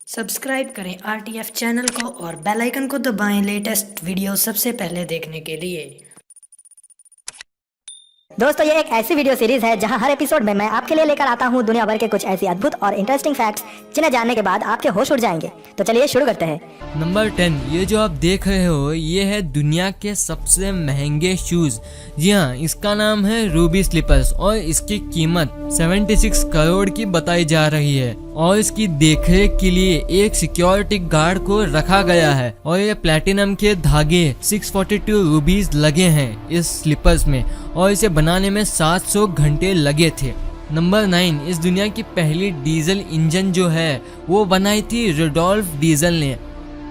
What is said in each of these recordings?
Subscribe करें RTF channel को और बेल आइकन को दबाएं लेटेस्ट वीडियो सबसे पहले देखने के लिए। दोस्तों ये एक ऐसी वीडियो सीरीज है जहां हर एपिसोड में मैं आपके लिए लेकर आता हूं दुनिया भर के कुछ ऐसी अद्भुत और इंटरेस्टिंग फैक्ट्स जिन्हें जानने के बाद आपके होश उड़ जाएंगे। तो चलिए शुरू करते हैं। नंबर 10, ये जो आप देख रहे हो ये है दुनिया के सबसे महंगे शूज। जी हाँ, इसका नाम है रूबी स्लीपर्स और इसकी कीमत 76 करोड़ की बताई जा रही है और इसकी देखरेख के लिए एक सिक्योरिटी गार्ड को रखा गया है और ये प्लैटिनम के धागे 642 रूबीज लगे हैं इस स्लीपर्स में और इसे बनाने में 700 घंटे लगे थे। नंबर 9, इस दुनिया की पहली डीजल इंजन जो है वो बनाई थी रुडोल्फ डीजल ने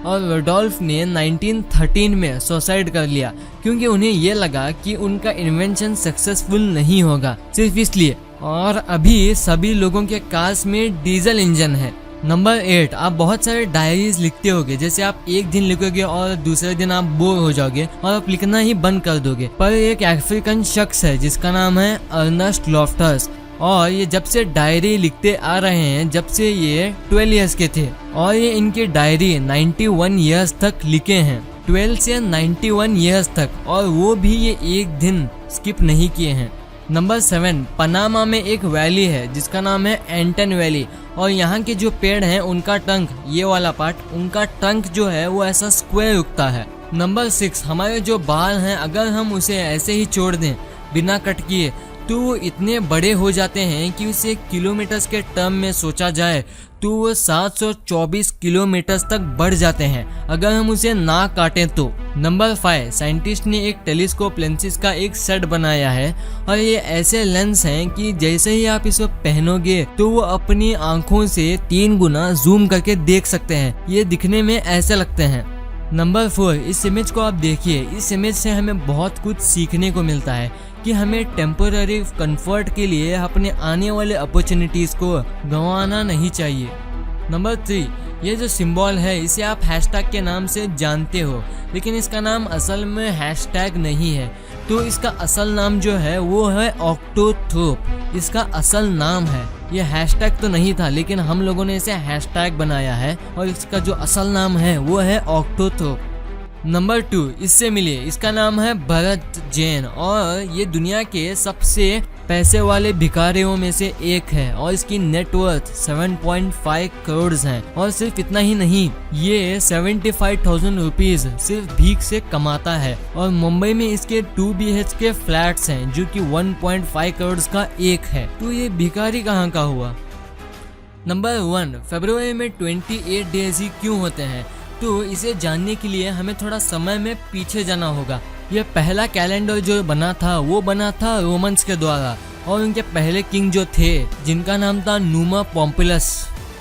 और रुडोल्फ ने 1913 में सुसाइड कर लिया क्योंकि उन्हें ये लगा कि उनका इन्वेंशन सक्सेसफुल नहीं होगा, सिर्फ इसलिए। और अभी सभी लोगों के कार्स में डीजल इंजन है। नंबर 8, आप बहुत सारे डायरीज लिखते होगे, जैसे आप एक दिन लिखोगे और दूसरे दिन आप बोर हो जाओगे और आप लिखना ही बंद कर दोगे। पर एक अफ्रीकन शख्स है जिसका नाम है अर्नेस्ट लॉफ्टर्स और ये जब से डायरी लिखते आ रहे हैं जब से ये 12 इयर्स के थे और ये इनकी डायरी 91 इयर्स तक लिखे हैं, 12 से 91 इयर्स तक, और वो भी ये एक दिन स्किप नहीं किए हैं। नंबर 7, पनामा में एक वैली है जिसका नाम है एंटन वैली और यहाँ के जो पेड़ हैं उनका टंक, ये वाला पार्ट, उनका टंक जो है वो ऐसा स्क्वायर उगता है। नंबर 6, हमारे जो बाल हैं अगर हम उसे ऐसे ही छोड़ दें बिना कट किए तो वो इतने बड़े हो जाते हैं कि उसे किलोमीटर्स के टर्म में सोचा जाए तो वो 724 किलोमीटर्स तक बढ़ जाते हैं अगर हम उसे ना काटें तो। नंबर 5, साइंटिस्ट ने एक टेलीस्कोप लेंसेज का एक सेट बनाया है और ये ऐसे लेंस हैं कि जैसे ही आप इसे पहनोगे तो वो अपनी आंखों से 3 गुना जूम करके देख सकते हैं। ये दिखने में ऐसे लगते हैं। नंबर 4, इस इमेज को आप देखिए। इस इमेज से हमें बहुत कुछ सीखने को मिलता है कि हमें टेम्पररी कंफर्ट के लिए अपने आने वाले अपॉर्चुनिटीज को गंवाना नहीं चाहिए। नंबर 3, ये जो सिंबल है इसे आप हैशटैग के नाम से जानते हो, लेकिन इसका नाम असल में हैशटैग नहीं है। तो इसका असल नाम जो है वो है ऑक्टोथ्रोप, इसका असल नाम है। ये हैशटैग तो नहीं था लेकिन हम लोगों ने इसे हैशटैग बनाया है और इसका जो असल नाम है वो है ऑक्टोथ्रोप। नंबर 2, इससे मिलिए, इसका नाम है भरत जैन और ये दुनिया के सबसे पैसे वाले भिखारियों में से एक है और इसकी नेटवर्थ 7.5 करोड़ है। और सिर्फ इतना ही नहीं, ये 75,000 रुपीज सिर्फ भीख से कमाता है और मुंबई में इसके 2 BHK फ्लैट्स हैं जो कि 1.5 करोड़ का एक है। तो ये भिखारी कहाँ का हुआ। नंबर 1, फरवरी में 28 डेज ही क्यों होते हैं, तो इसे जानने के लिए हमें थोड़ा समय में पीछे जाना होगा। यह पहला कैलेंडर जो बना था वो बना था रोमन्स के द्वारा और उनके पहले किंग जो थे जिनका नाम था नुमा पॉम्पलस।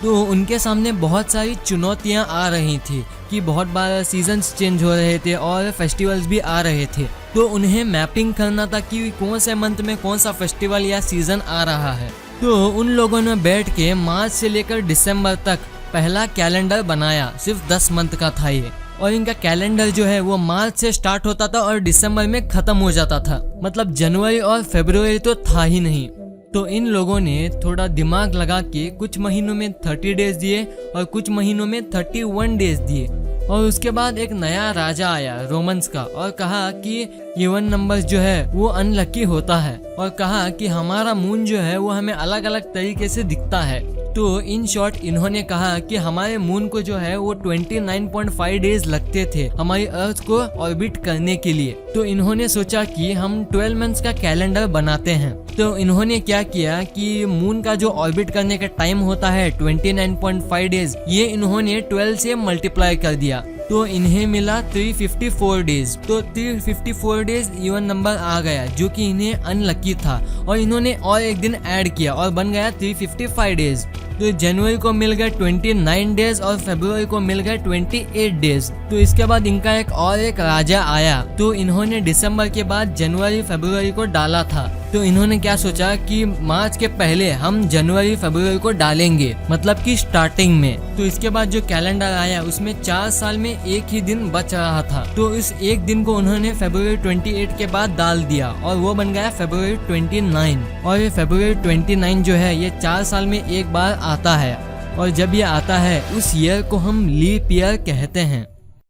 तो उनके सामने बहुत सारी चुनौतियां आ रही थी कि बहुत बार सीजन्स चेंज हो रहे थे और फेस्टिवल्स भी आ रहे थे। तो उन्हें मैपिंग करना था कि कौन से मंथ में कौन सा फेस्टिवल या सीजन आ रहा है। तो उन लोगों ने बैठ के मार्च से लेकर दिसंबर तक पहला कैलेंडर बनाया, सिर्फ 10 मंथ का था ये। और इनका कैलेंडर जो है वो मार्च से स्टार्ट होता था और दिसंबर में खत्म हो जाता था, मतलब जनवरी और फरवरी तो था ही नहीं। तो इन लोगों ने थोड़ा दिमाग लगा के कुछ महीनों में 30 डेज दिए और कुछ महीनों में 31 डेज दिए। और उसके बाद एक नया राजा आया रोमन्स का और कहा कि इवन नंबर्स जो है वो अनलकी होता है और कहा कि हमारा मून जो है वो हमें अलग अलग तरीके से दिखता है। तो इन शॉर्ट इन्होंने कहा कि हमारे मून को जो है वो 29.5 डेज लगते थे हमारी अर्थ को ऑर्बिट करने के लिए। तो इन्होंने सोचा कि हम 12 मंथ्स का कैलेंडर बनाते हैं। तो इन्होंने क्या किया कि मून का जो ऑर्बिट करने का टाइम होता है 29.5 डेज, ये इन्होंने 12 से मल्टीप्लाई कर दिया तो इन्हें मिला 354 डेज। तो 354 डेज इवन नंबर आ गया जो कि इन्हें अनलकी था और इन्होंने और एक दिन ऐड किया और बन गया 355 डेज। तो जनवरी को मिल गए 29 डेज और फरवरी को मिल गए 28 डेज। तो इसके बाद इनका एक राजा आया तो इन्होंने दिसंबर के बाद जनवरी फरवरी को डाला था। तो इन्होंने क्या सोचा कि मार्च के पहले हम जनवरी फरवरी को डालेंगे, मतलब कि स्टार्टिंग में। तो इसके बाद जो कैलेंडर आया उसमें 4 साल में एक ही दिन बच रहा था तो इस एक दिन को उन्होंने फरवरी 28 के बाद डाल दिया और वो बन गया फरवरी 29। और ये फरवरी 29 जो है ये 4 साल में एक बार आता है। और जब ये आता है उस ईयर को हम लीप ईयर कहते हैं।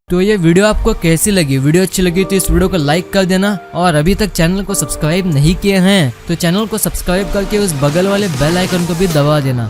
तो ये वीडियो आपको कैसी लगी? वीडियो अच्छी लगी तो इस वीडियो को लाइक कर देना, और अभी तक चैनल को सब्सक्राइब नहीं किए हैं तो चैनल को सब्सक्राइब करके उस बगल वाले बेल आइकन को भी दबा देना।